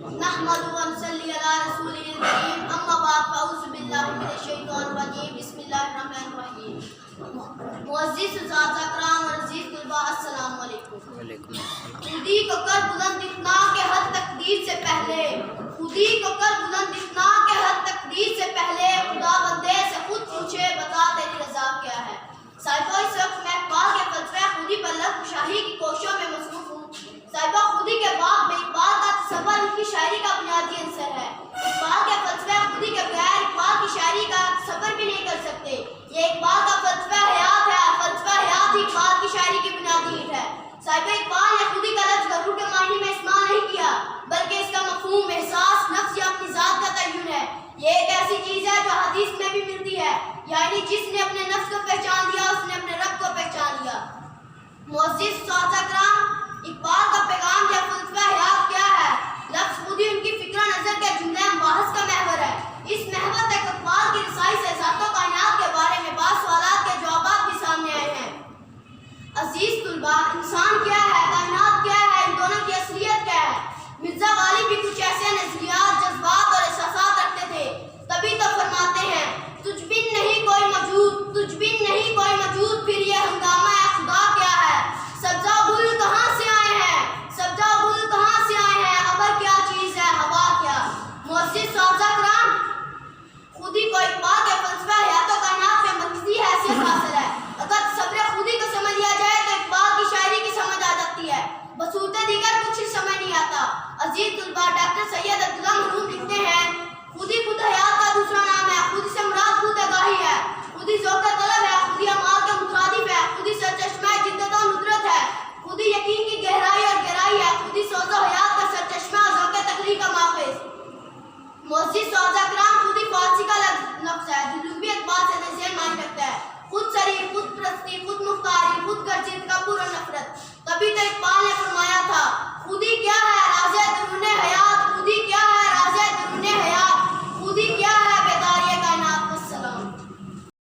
نحمد و نصلی علی رسولہ الکریم اما بعد فاعوذ باللہ من الشیطان الرجیم بسم اللہ الرحمن الرحیم معزز اساتذہ کرام اور عزیز طلباء السلام علیکم۔ خودی کو کر بلند اتنا کہ ہر تقدیر سے پہلے، خودی کو کر بلند اتنا کہ ہر تقدیر سے پہلے خدا بندے سے خود پوچھے بتا تیری رضا کیا ہے۔ صاحبہ اس وقت میں اقبال کے فلسفہ خودی پر لفظ شاہی کی کوششوں میں مصروف ہوں۔ صاحبہ خودی کے باب میں اقبال کا تصور ان کی شاعری کا بنیادی عنصر ہے۔ اقبال کے فلسفہ خودی کے بغیر اقبال کی شاعری کا تصور بھی نہیں کر سکتے۔ یہ اقبال کا فلسفہ حیات ہے، فلسفہ حیات ہی اقبال کی شاعری کی بنیادی اینٹ ہے۔ صاحبہ اقبال نے خودی کا لفظ غرور کے معنی میں استعمال نہیں کیا، بلکہ اس کا مفہوم احساس نفس یا اپنی ذات کا تعین ہے۔ یہ ایک ایسی چیز ہے جو حدیث میں بھی ملتی ہے، یعنی جس نے اپنے نفس کو پہچان لیا اس نے اپنے رب کو پہچان لیا۔ معزز اساتذہ کرام، اقبال کا پیغام یا فلسفہ حیات کیا ہے؟ لفظ خودی ان کی فکر و نظر کے جملے مباحث کا محور ہے۔ اس محور تک اقبال کی رسائی سے ذات و کائنات کے بارے میں بعض سوالات کے جوابات بھی سامنے آئے ہیں۔ عزیز طلباء، انسان کیا ہے، کائنات کیا ہے، ان دونوں کی اصلیت کیا ہے؟ مرزا غالب بھی کچھ ایسے نظریات، جذبات اور احساسات رکھتے تھے، تبھی تو فرماتے ہیں تجھ بن نہیں کوئی موجود، تجھ بن نہیں کوئی موجود، پھر یہ ہنگامہ خدا کیا ہے؟ سبزہ گل کہاں سے آئے ہیں، سبزہ گل کہاں سے آئے ہیں، ابر کیا چیز ہے، ہوا کیا؟ معزز اساتذہ کرام، خودی کو اقبال کے فلسفہ حیات و کائنات میں مرکزی حیثیت حاصل ہے۔ اگر تصور خودی کو سمجھ لیا جائے تو اقبال کی شاعری کی سمجھ آ جاتی ہے، بصورت دیگر کچھ ہی سمجھ نہیں آتا۔ عزیز طلباء، ڈاکٹر سید عبداللہ مرحوم لکھتے ہیں خودی خود حیات کا دوسرا نام ہے، خودی سے مراد خود آگاہی ہے، خودی ذوق طلب ہے، خودی اعمال کے مترادف ہے، خودی سرچشمہ جدت و ندرت ہے، خودی یقین کی گہرائی اور گہرائی ہے، خودی سوز و حیات کا سرچشمہ، ذوق تخلیق کا ماخذ۔ معزز اساتذہ کرام، خودی فارسی کا لفظ ہے جو لغوی اعتبار سے ذہن معنی رکھتا ہے، خود سری، خود پرستی، خود مختاری، خود غرضی،